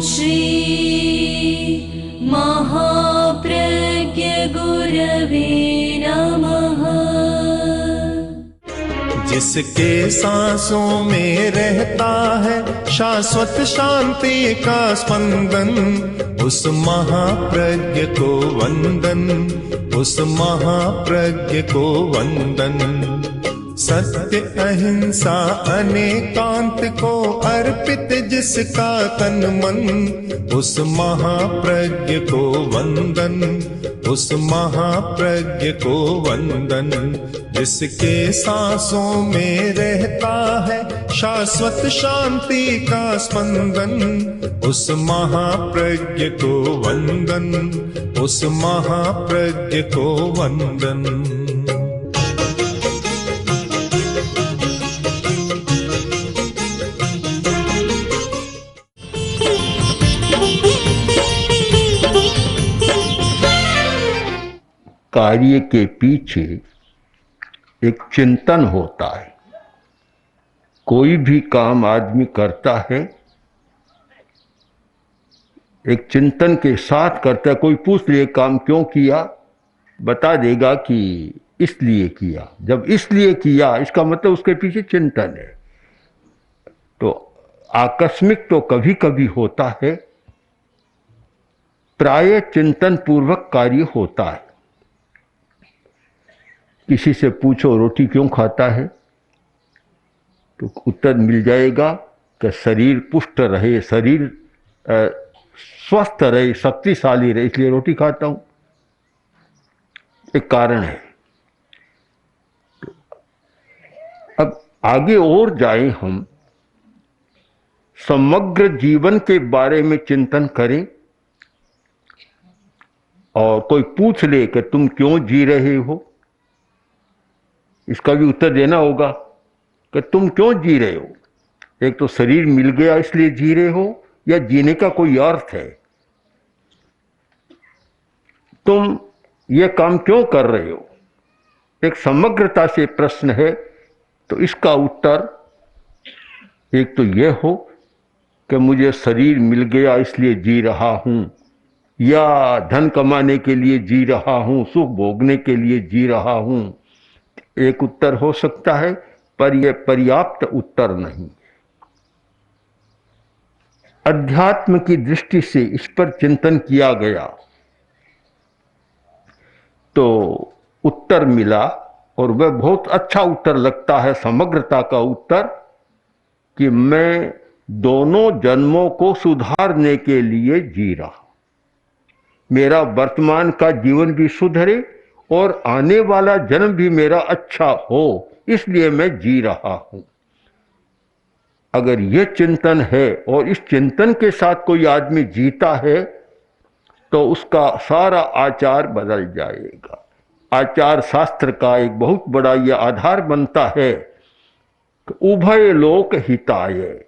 श्री महाप्रज्ञ गुरवे नमः। जिसके सांसों में रहता है शाश्वत शांति का स्पंदन, उस महाप्रज्ञ को वंदन, उस महाप्रज्ञ को वंदन। सत्य अहिंसा अनेकांत को अर्पित जिसका तन मन, उस महाप्रज्ञ को वंदन, उस महाप्रज्ञ को वंदन। जिसके सांसों में रहता है शाश्वत शांति का स्पंदन, उस महाप्रज्ञ को वंदन, उस महाप्रज्ञ को वंदन। कार्य के पीछे एक चिंतन होता है। कोई भी काम आदमी करता है एक चिंतन के साथ करता है। कोई पूछ ले काम क्यों किया, बता देगा कि इसलिए किया। जब इसलिए किया इसका मतलब उसके पीछे चिंतन है। तो आकस्मिक तो कभी कभी होता है, प्राय चिंतन पूर्वक कार्य होता है। किसी से पूछो रोटी क्यों खाता है, तो उत्तर मिल जाएगा कि शरीर पुष्ट रहे, शरीर स्वस्थ रहे, शक्तिशाली रहे, इसलिए रोटी खाता हूं। एक कारण है। अब आगे और जाएं, हम समग्र जीवन के बारे में चिंतन करें और कोई पूछ ले कि तुम क्यों जी रहे हो, इसका भी उत्तर देना होगा कि तुम क्यों जी रहे हो। एक तो शरीर मिल गया इसलिए जी रहे हो, या जीने का कोई अर्थ है। तुम ये काम क्यों कर रहे हो, एक समग्रता से प्रश्न है। तो इसका उत्तर एक तो यह हो कि मुझे शरीर मिल गया इसलिए जी रहा हूं, या धन कमाने के लिए जी रहा हूं, सुख भोगने के लिए जी रहा हूं। एक उत्तर हो सकता है, पर यह पर्याप्त उत्तर नहीं। अध्यात्म की दृष्टि से इस पर चिंतन किया गया तो उत्तर मिला, और वह बहुत अच्छा उत्तर लगता है, समग्रता का उत्तर, कि मैं दोनों जन्मों को सुधारने के लिए जी रहा। मेरा वर्तमान का जीवन भी सुधरे और आने वाला जन्म भी मेरा अच्छा हो, इसलिए मैं जी रहा हूं। अगर यह चिंतन है और इस चिंतन के साथ कोई आदमी जीता है तो उसका सारा आचार बदल जाएगा। आचार शास्त्र का एक बहुत बड़ा यह आधार बनता है कि उभय लोक हिताय,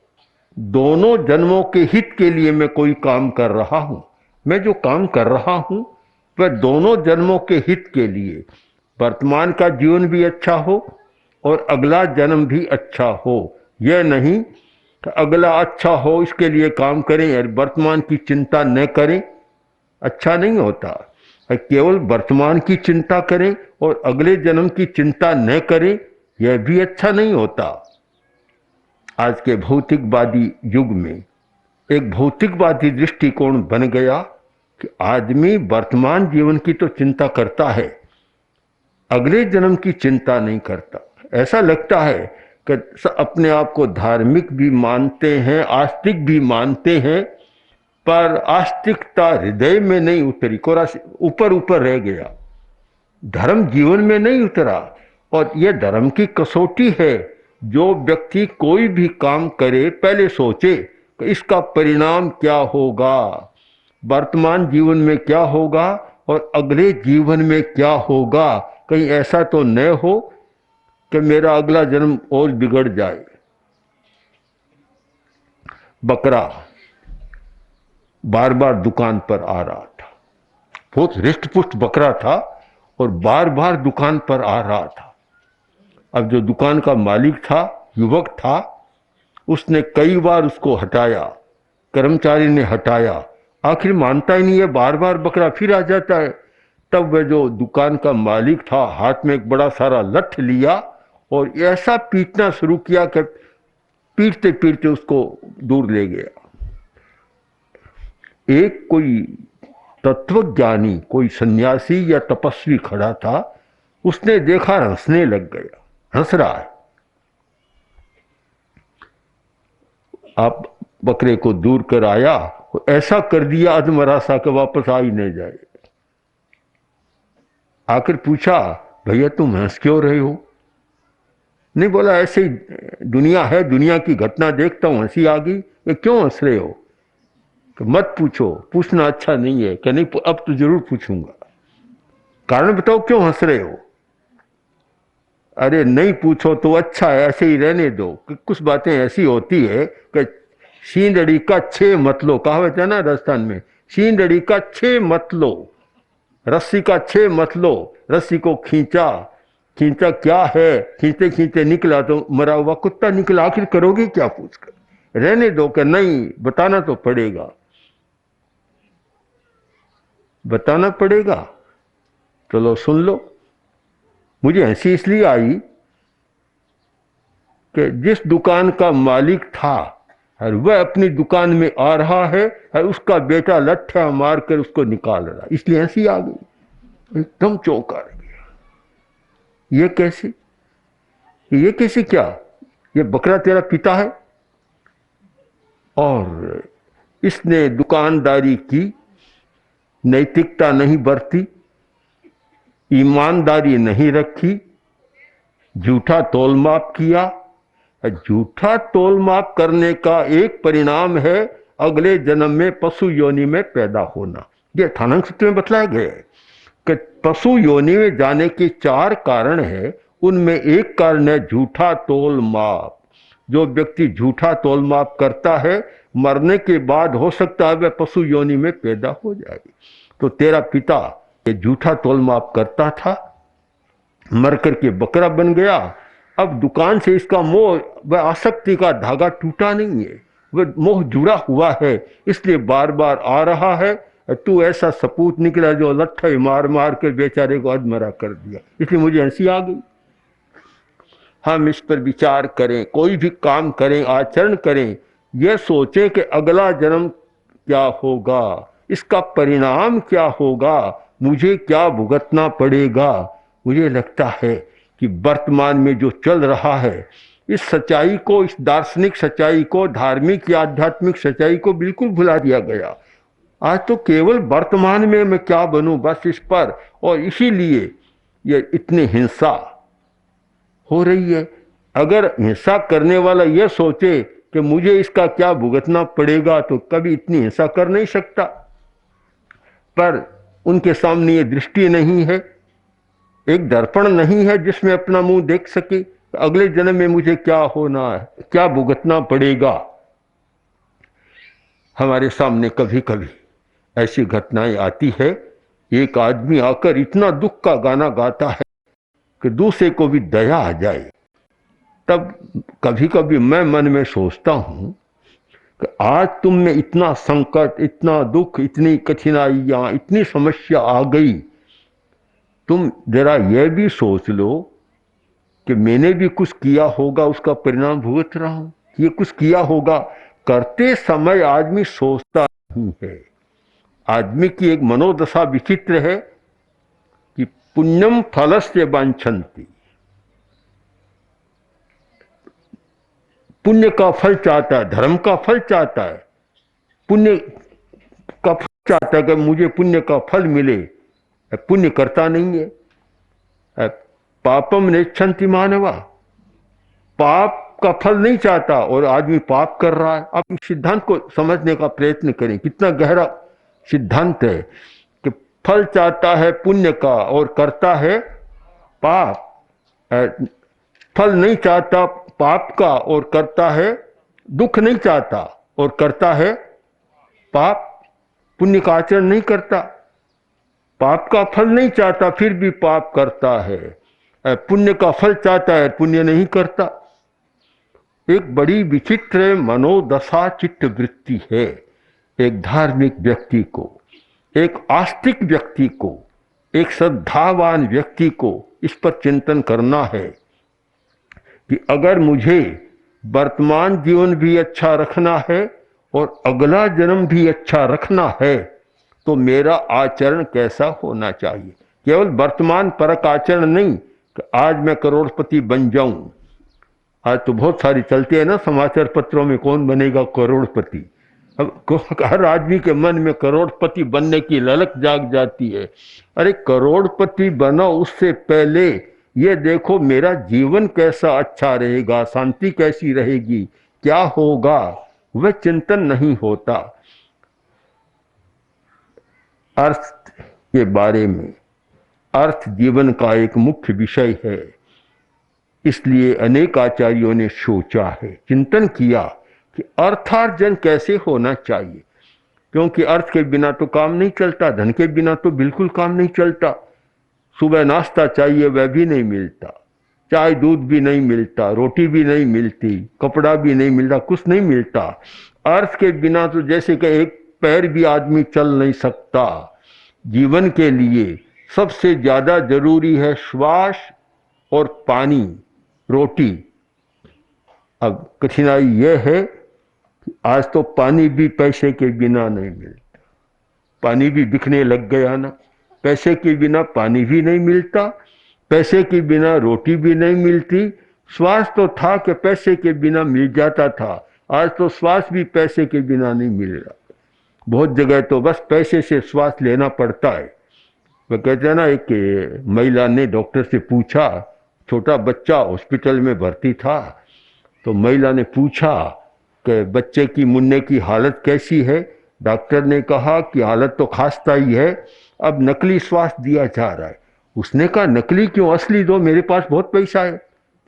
दोनों जन्मों के हित के लिए मैं कोई काम कर रहा हूं। मैं जो काम कर रहा हूं वह दोनों जन्मों के हित के लिए, वर्तमान का जीवन भी अच्छा हो और अगला जन्म भी अच्छा हो। यह नहीं कि अगला अच्छा हो इसके लिए काम करें और वर्तमान की चिंता न करें, अच्छा नहीं होता। केवल वर्तमान की चिंता करें और अगले जन्म की चिंता न करें, यह भी अच्छा नहीं होता। आज के भौतिकवादी युग में एक भौतिकवादी दृष्टिकोण बन गया कि आदमी वर्तमान जीवन की तो चिंता करता है, अगले जन्म की चिंता नहीं करता। ऐसा लगता है कि अपने आप को धार्मिक भी मानते हैं, आस्तिक भी मानते हैं, पर आस्तिकता हृदय में नहीं उतरी, कोरा ऊपर ऊपर रह गया, धर्म जीवन में नहीं उतरा। और यह धर्म की कसौटी है। जो व्यक्ति कोई भी काम करे पहले सोचे कि इसका परिणाम क्या होगा, वर्तमान जीवन में क्या होगा और अगले जीवन में क्या होगा। कहीं ऐसा तो न हो कि मेरा अगला जन्म और बिगड़ जाए। बकरा बार बार दुकान पर आ रहा था, बहुत हृष्ट-पुष्ट बकरा था और बार बार दुकान पर आ रहा था। अब जो दुकान का मालिक था, युवक था, उसने कई बार उसको हटाया कर्मचारी ने हटाया, आखिर मानता ही नहीं है, बार बार बकरा फिर आ जाता है। तब वह जो दुकान का मालिक था हाथ में एक बड़ा सारा लठ लिया और ऐसा पीटना शुरू किया कि पीटते पीटते उसको दूर ले गया। एक कोई तत्वज्ञानी, कोई सन्यासी या तपस्वी खड़ा था, उसने देखा, हंसने लग गया, हंस रहा है। आप बकरे को दूर कर आया, ऐसा कर दिया अधमरा सा कि वापस आ ही नहीं जाए। आखिर पूछा, भैया तुम हंस क्यों रहे हो? नहीं, बोला ऐसे ही दुनिया है, दुनिया की घटना देखता हूं, हंसी आ गई। ये क्यों हंस रहे हो? कि मत पूछो, पूछना अच्छा नहीं है। कि नहीं, अब तो जरूर पूछूंगा, कारण बताओ क्यों हंस रहे हो? अरे नहीं पूछो तो अच्छा है, ऐसे ही रहने दो। कि कुछ बातें ऐसी होती है कि शींदड़ी का छे मत लो, कहावत है ना राजस्थान में, शींदड़ी का छे मत लो, रस्सी का छे मत लो। रस्सी को खींचा, खींचा क्या है, खींचते खींचते निकला तो मरा हुआ कुत्ता निकला। आखिर करोगे क्या पूछकर? रहने दो। कि नहीं, बताना तो पड़ेगा, बताना पड़ेगा। चलो सुन लो। मुझे हंसी इसलिए आई कि जिस दुकान का मालिक था और वह अपनी दुकान में आ रहा है और उसका बेटा लट्ठा मारकर उसको निकाल रहा, इसलिए हंसी आ गई। एकदम चौंका रह गया। ये कैसे, ये कैसे? क्या ये बकरा तेरा पिता है? और इसने दुकानदारी की, नैतिकता नहीं बरती, ईमानदारी नहीं रखी, झूठा तोलमाप किया। झूठा तोलमाप करने का एक परिणाम है अगले जन्म में पशु योनि में पैदा होना। यह थानंग सूत्र में बतलाया गया है कि पशु योनि में जाने के 4 कारण है, उनमें एक कारण है झूठा तोलमाप। जो व्यक्ति झूठा तोलमाप करता है, मरने के बाद हो सकता है वह पशु योनि में पैदा हो जाए। तो तेरा पिता ये झूठा तोलमाप करता था, मर करके बकरा बन गया। अब दुकान से इसका मोह, वह आसक्ति का धागा टूटा नहीं है, वह मोह जुड़ा हुआ है, इसलिए बार बार आ रहा है। तू ऐसा सपूत निकला जो लट्ठे मार मार कर बेचारे को अधमरा कर दिया, इसलिए मुझे हंसी आ गई। हम इस पर विचार करें, कोई भी काम करें, आचरण करें, यह सोचें कि अगला जन्म क्या होगा, इसका परिणाम क्या होगा, मुझे क्या भुगतना पड़ेगा। मुझे लगता है कि वर्तमान में जो चल रहा है, इस सच्चाई को, इस दार्शनिक सच्चाई को, धार्मिक या आध्यात्मिक सच्चाई को बिल्कुल भुला दिया गया। आज तो केवल वर्तमान में मैं क्या बनूं, बस इस पर, और इसीलिए ये इतनी हिंसा हो रही है। अगर हिंसा करने वाला यह सोचे कि मुझे इसका क्या भुगतना पड़ेगा, तो कभी इतनी हिंसा कर नहीं सकता। पर उनके सामने ये दृष्टि नहीं है, एक दर्पण नहीं है जिसमें अपना मुंह देख सके, अगले जन्म में मुझे क्या होना है, क्या भुगतना पड़ेगा। हमारे सामने कभी कभी ऐसी घटनाएं आती है, एक आदमी आकर इतना दुख का गाना गाता है कि दूसरे को भी दया आ जाए। तब कभी कभी मैं मन में सोचता हूं कि आज तुम में इतना संकट, इतना दुख, इतनी कठिनाइयां, इतनी समस्या आ गई, तुम जरा यह भी सोच लो कि मैंने भी कुछ किया होगा, उसका परिणाम भुगत रहा हूं। ये कुछ किया होगा। करते समय आदमी सोचता नहीं है। आदमी की एक मनोदशा विचित्र है कि पुण्यम फलस्य वांछन्ति, पुण्य का फल चाहता है, धर्म का फल चाहता है, पुण्य का फल चाहता है कि मुझे पुण्य का फल मिले, पुण्य करता नहीं है। पापम नेच्छन्ति मानवा, पाप का फल नहीं चाहता और आदमी पाप कर रहा है। आप इस सिद्धांत को समझने का प्रयत्न करें, कितना गहरा सिद्धांत है कि फल चाहता है पुण्य का और करता है पाप, फल नहीं चाहता पाप का और करता है, दुख नहीं चाहता और करता है पाप, पुण्य का आचरण नहीं करता। पाप का फल नहीं चाहता फिर भी पाप करता है, पुण्य का फल चाहता है, पुण्य नहीं करता। एक बड़ी विचित्र मनोदशा, चित्त वृत्ति है। एक धार्मिक व्यक्ति को, एक आस्तिक व्यक्ति को, एक श्रद्धावान व्यक्ति को इस पर चिंतन करना है कि अगर मुझे वर्तमान जीवन भी अच्छा रखना है और अगला जन्म भी अच्छा रखना है तो मेरा आचरण कैसा होना चाहिए। केवल वर्तमान परक आचरण नहीं कि आज मैं करोड़पति बन जाऊं। आज तो बहुत सारी चलती है ना समाचार पत्रों में, कौन बनेगा करोड़पति। अब हर आदमी के मन में करोड़पति बनने की ललक जाग जाती है। अरे करोड़पति बनो उससे पहले ये देखो मेरा जीवन कैसा अच्छा रहेगा, शांति कैसी रहेगी, क्या होगा, वह चिंतन नहीं होता। अर्थ के बारे में, अर्थ जीवन का एक मुख्य विषय है, इसलिए अनेक आचार्यों ने सोचा है, चिंतन किया कि अर्थार्जन कैसे होना चाहिए, क्योंकि अर्थ के बिना तो काम नहीं चलता, धन के बिना तो बिल्कुल काम नहीं चलता। सुबह नाश्ता चाहिए वह भी नहीं मिलता, चाय दूध भी नहीं मिलता, रोटी भी नहीं मिलती, कपड़ा भी नहीं मिलता, कुछ नहीं मिलता। अर्थ के बिना तो जैसे कि एक पैर भी आदमी चल नहीं सकता। जीवन के लिए सबसे ज्यादा जरूरी है श्वास और पानी, रोटी। अब कठिनाई यह है कि आज तो पानी भी पैसे के बिना नहीं मिलता, पानी भी बिकने लग गया ना। पैसे के बिना पानी भी नहीं मिलता, पैसे के बिना रोटी भी नहीं मिलती। श्वास तो था कि पैसे के बिना मिल जाता था, आज तो श्वास भी पैसे के बिना नहीं मिल रहा। बहुत जगह तो बस पैसे से श्वास लेना पड़ता है। वह कहते हैं ना, एक महिला ने डॉक्टर से पूछा, छोटा बच्चा हॉस्पिटल में भर्ती था, तो महिला ने पूछा कि बच्चे की मुन्ने की हालत कैसी है। डॉक्टर ने कहा कि हालत तो खास्ता ही है, अब नकली श्वास दिया जा रहा है। उसने कहा नकली क्यों, असली दो, मेरे पास बहुत पैसा है,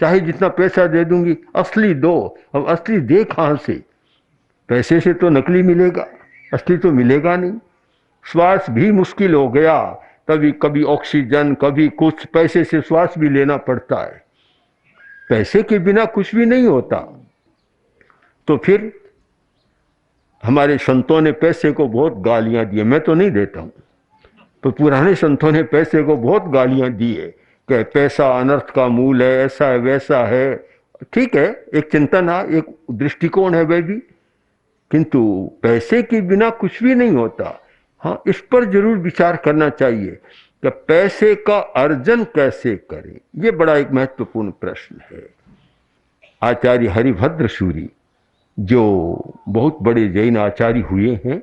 चाहे जितना पैसा दे दूंगी, असली दो। अब असली दे कहाँ से, पैसे से तो नकली मिलेगा, असली तो मिलेगा नहीं। श्वास भी मुश्किल हो गया, कभी कभी ऑक्सीजन, कभी कुछ, पैसे से श्वास भी लेना पड़ता है। पैसे के बिना कुछ भी नहीं होता। तो फिर हमारे संतों ने पैसे को बहुत गालियां दी, मैं तो नहीं देता हूं, तो पुराने संतों ने पैसे को बहुत गालियां दी है कि पैसा अनर्थ का मूल है, ऐसा है वैसा है। ठीक है, एक चिंतन है, एक दृष्टिकोण है वह भी, किंतु पैसे के बिना कुछ भी नहीं होता। हाँ, इस पर जरूर विचार करना चाहिए कि पैसे का अर्जन कैसे करें, ये बड़ा एक महत्वपूर्ण प्रश्न है। आचार्य हरिभद्र सूरी जो बहुत बड़े जैन आचार्य हुए हैं,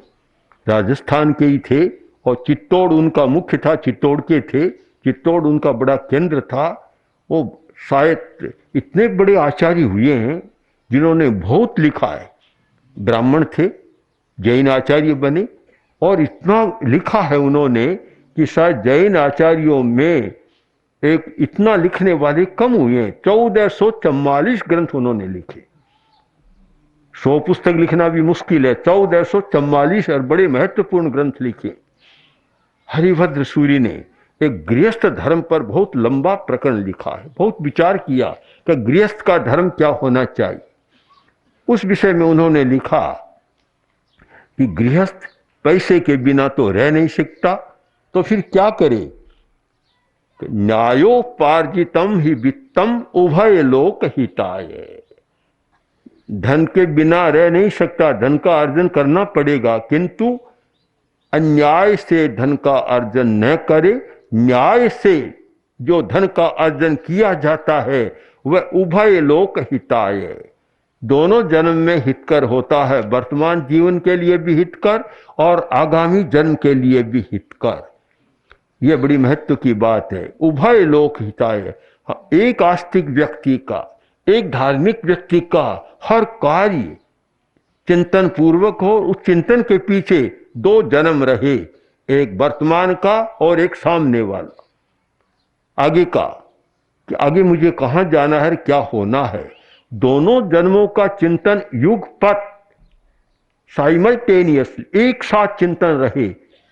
राजस्थान के ही थे और चित्तौड़ उनका मुख्य था, चित्तौड़ के थे, चित्तौड़ उनका बड़ा केंद्र था। वो शायद इतने बड़े आचार्य हुए हैं जिन्होंने बहुत लिखा है। ब्राह्मण थे, जैन आचार्य बने और इतना लिखा है उन्होंने कि शायद जैन आचार्यों में एक इतना लिखने वाले कम हुए हैं। 1444 ग्रंथ उन्होंने लिखे। 100 पुस्तक लिखना भी मुश्किल है, 1444 और बड़े महत्वपूर्ण ग्रंथ लिखे। हरिभद्र सूरी ने एक गृहस्थ धर्म पर बहुत लंबा प्रकरण लिखा है, बहुत विचार किया कि गृहस्थ का धर्म क्या होना चाहिए। उस विषय में उन्होंने लिखा कि गृहस्थ पैसे के बिना तो रह नहीं सकता, तो फिर क्या करे। न्यायोपार्जितम ही वित्तम उभय लोक हिताय। धन के बिना रह नहीं सकता, धन का अर्जन करना पड़ेगा, किंतु अन्याय से धन का अर्जन न करे। न्याय से जो धन का अर्जन किया जाता है वह उभय लोक हिताय, दोनों जन्म में हितकर होता है, वर्तमान जीवन के लिए भी हितकर और आगामी जन्म के लिए भी हितकर। यह बड़ी महत्व की बात है, उभय लोक हिताय। एक आस्तिक व्यक्ति का, एक धार्मिक व्यक्ति का हर कार्य चिंतन पूर्वक हो, उस चिंतन के पीछे 2 जन्म रहे, एक वर्तमान का और एक सामने वाला, आगे का, कि आगे मुझे कहां जाना है, क्या होना है। दोनों जन्मों का चिंतन युगपत साइमल्टेनियसली, एक साथ चिंतन रहे,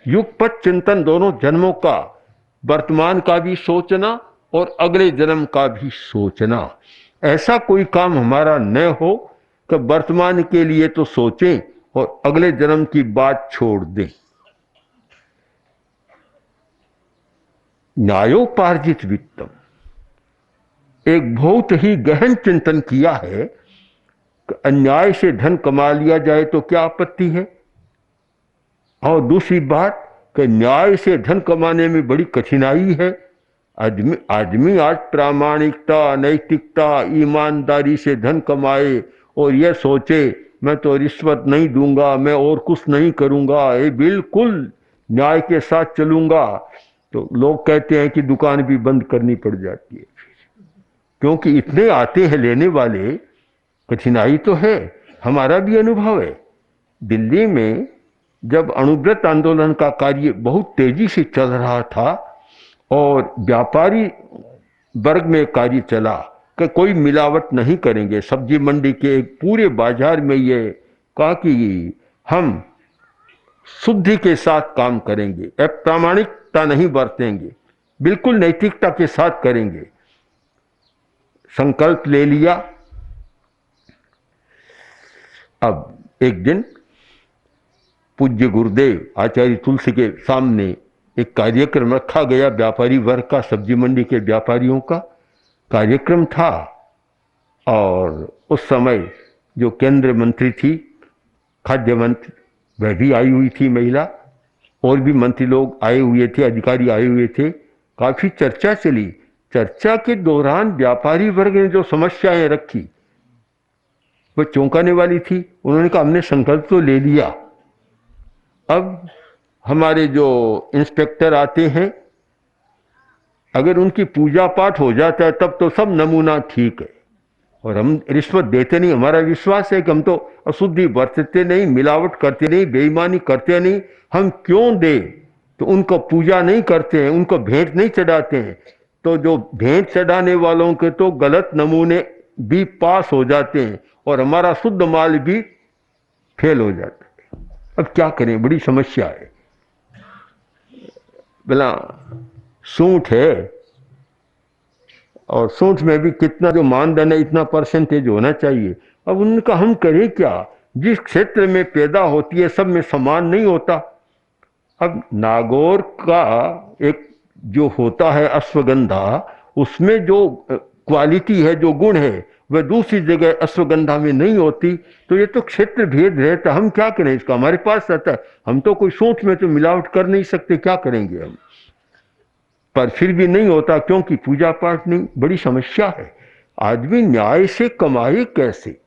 युगपत चिंतन दोनों जन्मों का, वर्तमान का भी सोचना और अगले जन्म का भी सोचना। ऐसा कोई काम हमारा न हो कि वर्तमान के लिए तो सोचें और अगले जन्म की बात छोड़ दें। न्यायोपार्जित वित्तम, एक बहुत ही गहन चिंतन किया है कि अन्याय से धन कमा लिया जाए तो क्या आपत्ति है, और दूसरी बात कि न्याय से धन कमाने में बड़ी कठिनाई है। आदमी आज प्रामाणिकता, नैतिकता, ईमानदारी से धन कमाए और यह सोचे मैं तो रिश्वत नहीं दूंगा, मैं और कुछ नहीं करूंगा, ये बिल्कुल न्याय के साथ चलूंगा, तो लोग कहते हैं कि दुकान भी बंद करनी पड़ जाती है, क्योंकि इतने आते हैं लेने वाले, कठिनाई तो है। हमारा भी अनुभव है। दिल्ली में जब अणुव्रत आंदोलन का कार्य बहुत तेजी से चल रहा था और व्यापारी वर्ग में कार्य चला कि कोई मिलावट नहीं करेंगे, सब्जी मंडी के एक पूरे बाजार में ये कहा कि हम शुद्धि के साथ काम करेंगे, प्रामाणिकता नहीं बरतेंगे, बिल्कुल नैतिकता के साथ करेंगे। संकल्प ले लिया। अब एक दिन पूज्य गुरुदेव आचार्य तुलसी के सामने एक कार्यक्रम रखा गया, व्यापारी वर्ग का, सब्जी मंडी के व्यापारियों का कार्यक्रम था। और उस समय जो केंद्र मंत्री थी, खाद्य मंत्री, वह भी आई हुई थी महिला, और भी मंत्री लोग आए हुए थे, अधिकारी आए हुए थे। काफी चर्चा चली। चर्चा के दौरान व्यापारी वर्ग ने जो समस्याएं रखी वो चौंकाने वाली थी। उन्होंने कहा हमने संकल्प तो ले लिया, अब हमारे जो इंस्पेक्टर आते हैं अगर उनकी पूजा पाठ हो जाता है तब तो सब नमूना ठीक है, और हम रिश्वत देते नहीं। हमारा विश्वास है कि हम तो अशुद्धि बरतते नहीं, मिलावट करते नहीं, बेईमानी करते नहीं, हम क्यों दे? तो उनको पूजा नहीं करते हैं, उनको भेंट नहीं चढ़ाते हैं, तो जो भेंट चढ़ाने वालों के तो गलत नमूने भी पास हो जाते हैं और हमारा शुद्ध माल भी फेल हो जाता है। अब क्या करें, बड़ी समस्या है। बोला सूंठ है, और सूंठ में भी कितना जो मानदंड है इतना परसेंटेज होना चाहिए। अब उनका हम करें क्या? जिस क्षेत्र में पैदा होती है सब में समान नहीं होता। अब नागौर का एक जो होता है अश्वगंधा, उसमें जो क्वालिटी है, जो गुण है, वह दूसरी जगह अश्वगंधा में नहीं होती। तो ये तो क्षेत्र भेद रहता, हम क्या करें इसका? हमारे पास रहता है, हम तो कोई सूंठ में तो मिलावट कर नहीं सकते, क्या करेंगे हम? पर फिर भी नहीं होता क्योंकि पूजा पाठ नहीं। बड़ी समस्या है। आदमी न्याय से कमाए कैसे?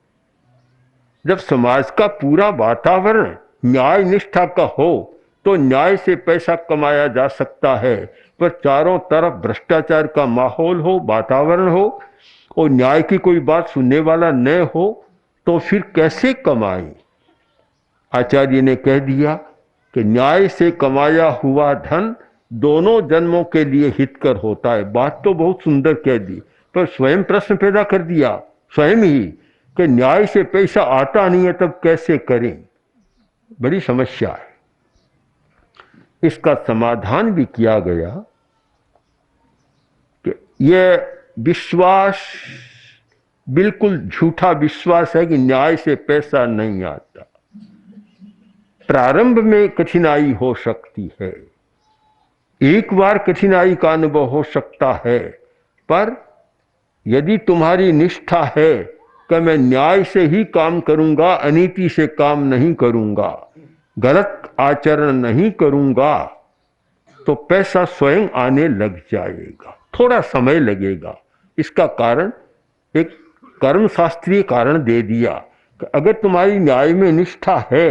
जब समाज का पूरा वातावरण न्याय निष्ठा का हो तो न्याय से पैसा कमाया जा सकता है, पर चारों तरफ भ्रष्टाचार का माहौल हो, वातावरण हो, और न्याय की कोई बात सुनने वाला न हो तो फिर कैसे कमाए? आचार्य ने कह दिया कि न्याय से कमाया हुआ धन दोनों जन्मों के लिए हितकर होता है। बात तो बहुत सुंदर कह दी, पर स्वयं प्रश्न पैदा कर दिया स्वयं ही कि न्याय से पैसा आता नहीं है तब कैसे करें? बड़ी समस्या है। इसका समाधान भी किया गया कि यह विश्वास बिल्कुल झूठा विश्वास है कि न्याय से पैसा नहीं आता। प्रारंभ में कठिनाई हो सकती है, एक बार कठिनाई का अनुभव हो सकता है, पर यदि तुम्हारी निष्ठा है कि मैं न्याय से ही काम करूंगा, अनीति से काम नहीं करूंगा, गलत आचरण नहीं करूंगा, तो पैसा स्वयं आने लग जाएगा। थोड़ा समय लगेगा। इसका कारण एक कर्मशास्त्रीय कारण दे दिया कि अगर तुम्हारी न्याय में निष्ठा है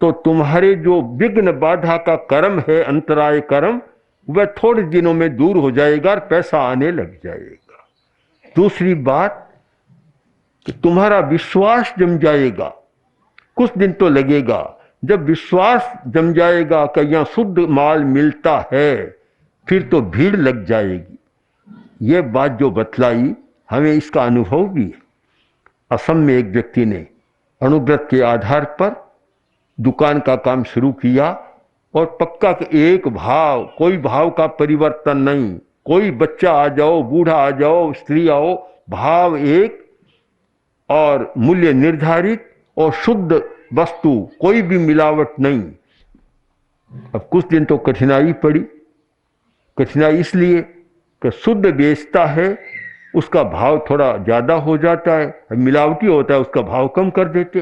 तो तुम्हारे जो विघ्न बाधा का कर्म है, अंतराय कर्म, वह थोड़े दिनों में दूर हो जाएगा और पैसा आने लग जाएगा। दूसरी बात कि तुम्हारा विश्वास जम जाएगा। कुछ दिन तो लगेगा, जब विश्वास जम जाएगा कि यहाँ शुद्ध माल मिलता है, फिर तो भीड़ लग जाएगी। ये बात जो बतलाई हमें इसका अनुभव भी है। असम में एक व्यक्ति ने अणुव्रत के आधार पर दुकान का काम शुरू किया और पक्का एक भाव, कोई भाव का परिवर्तन नहीं, कोई बच्चा आ जाओ, बूढ़ा आ जाओ, स्त्री आओ, भाव एक और मूल्य निर्धारित और शुद्ध वस्तु, कोई भी मिलावट नहीं। अब कुछ दिन तो कठिनाई पड़ी। कठिनाई इसलिए कि शुद्ध बेचता है, उसका भाव थोड़ा ज्यादा हो जाता है, मिलावटी होता है उसका भाव कम कर देते।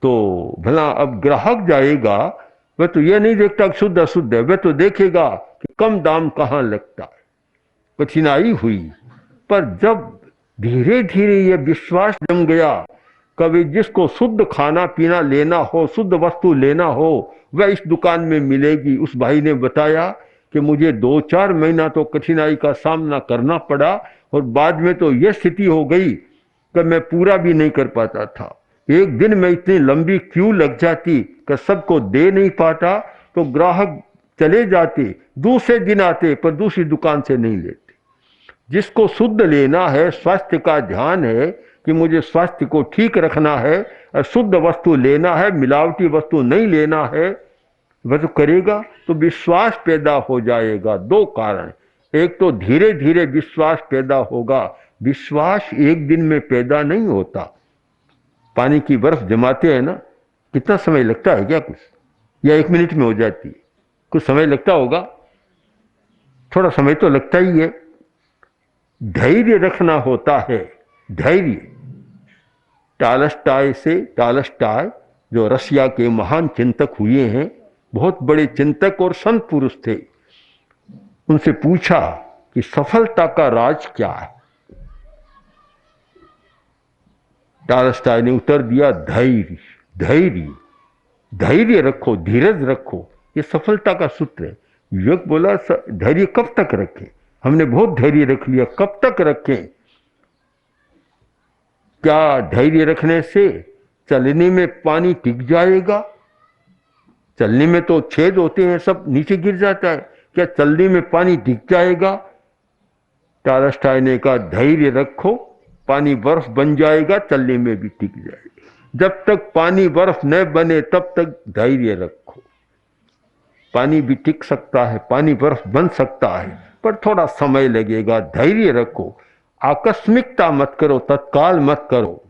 तो भला अब ग्राहक जाएगा, वह तो यह नहीं देखता कि शुद्ध अशुद्ध है, वह तो देखेगा कि कम दाम कहाँ लगता है। कठिनाई हुई, पर जब धीरे धीरे यह विश्वास जम गया, कभी जिसको शुद्ध खाना पीना लेना हो, शुद्ध वस्तु लेना हो, वह इस दुकान में मिलेगी। उस भाई ने बताया कि मुझे 2-4 महीना तो कठिनाई का सामना करना पड़ा और बाद में तो यह स्थिति हो गई कि मैं पूरा भी नहीं कर पाता था। एक दिन में इतनी लंबी क्यू लग जाती कि सबको दे नहीं पाता, तो ग्राहक चले जाते, दूसरे दिन आते पर दूसरी दुकान से नहीं लेते। जिसको शुद्ध लेना है, स्वास्थ्य का ध्यान है कि मुझे स्वास्थ्य को ठीक रखना है और शुद्ध वस्तु लेना है, मिलावटी वस्तु नहीं लेना है, वह तो करेगा। तो विश्वास पैदा हो जाएगा। 2 कारण, एक तो धीरे धीरे विश्वास पैदा होगा। विश्वास एक दिन में पैदा नहीं होता। पानी की बर्फ जमाते हैं ना, कितना समय लगता है क्या? कुछ या 1 मिनट में हो जाती है? कुछ समय लगता होगा, थोड़ा समय तो लगता ही है। धैर्य रखना होता है, धैर्य। टालस्टाय जो रशिया के महान चिंतक हुए हैं, बहुत बड़े चिंतक और संत पुरुष थे, उनसे पूछा कि सफलता का राज क्या है? टालस्टाय ने उत्तर दिया, धैर्य। धैर्य, धैर्य रखो, धीरज रखो, ये सफलता का सूत्र है। युवक बोला, धैर्य कब तक रखें? हमने बहुत धैर्य रख लिया, कब तक रखें? क्या धैर्य रखने से चलने में पानी टिक जाएगा? चलने में तो छेद होते हैं, सब नीचे गिर जाता है। क्या चलने में पानी टिक जाएगा? टालस्टाय ने कहा, धैर्य रखो, पानी बर्फ बन जाएगा, चलने में भी टिक जाएगा। जब तक पानी बर्फ न बने तब तक धैर्य रखो। पानी भी टिक सकता है, पानी बर्फ बन सकता है, पर थोड़ा समय लगेगा। धैर्य रखो, आकस्मिकता मत करो, तत्काल मत करो।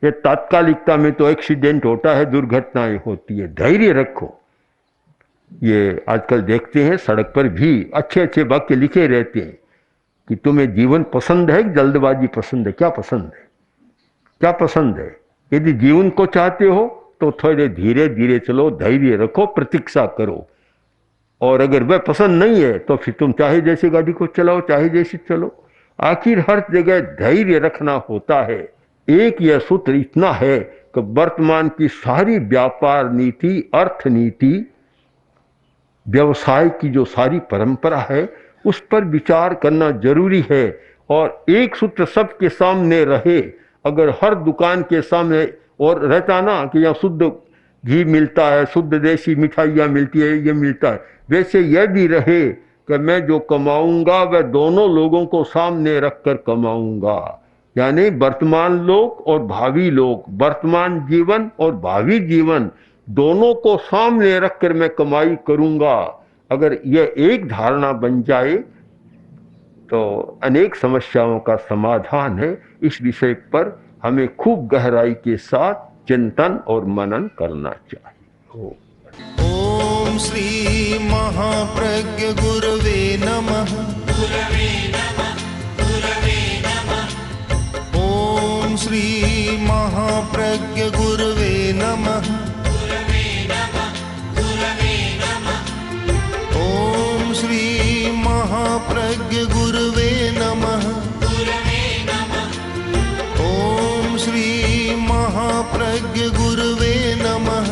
ये तात्कालिकता में तो एक्सीडेंट होता है, दुर्घटनाएं होती है। धैर्य रखो। ये आजकल देखते हैं सड़क पर भी अच्छे अच्छे वाक्य लिखे रहते हैं कि तुम्हें जीवन पसंद है, जल्दबाजी पसंद है? क्या पसंद है? क्या पसंद है? यदि जीवन को चाहते हो तो थोड़े धीरे धीरे चलो, धैर्य रखो, प्रतीक्षा करो। और अगर वह पसंद नहीं है तो फिर तुम चाहे जैसे गाड़ी को चलाओ, चाहे जैसे चलो। आखिर हर जगह धैर्य रखना होता है। एक यह सूत्र इतना है कि वर्तमान की सारी व्यापार नीति, अर्थ नीति, व्यवसाय की जो सारी परंपरा है, उस पर विचार करना जरूरी है। और एक सूत्र सबके सामने रहे। अगर हर दुकान के सामने और रहता ना कि यहाँ शुद्ध घी मिलता है, शुद्ध देसी मिठाइयाँ मिलती है, ये मिलता है, वैसे यह भी रहे कि मैं जो कमाऊंगा वह दोनों लोगों को सामने रखकर कमाऊंगा। यानी वर्तमान लोग और भावी लोग, वर्तमान जीवन और भावी जीवन दोनों को सामने रखकर मैं कमाई करूंगा। अगर यह एक धारणा बन जाए तो अनेक समस्याओं का समाधान है। इस विषय पर हमें खूब गहराई के साथ चिंतन और मनन करना चाहिए। ओम श्री महाप्रज्ञ गुरवे नमः। गुरवे नमः, गुरवे नमः। ओम श्री महाप्रज्ञ गुरवे नमः। गुरवे नमः, गुरवे नमः। ओम श्री महाप्रज्ञ गुरवे नमः। गुरवे नमः। ओम श्री महाप्रज्ञ गुरवे नमः।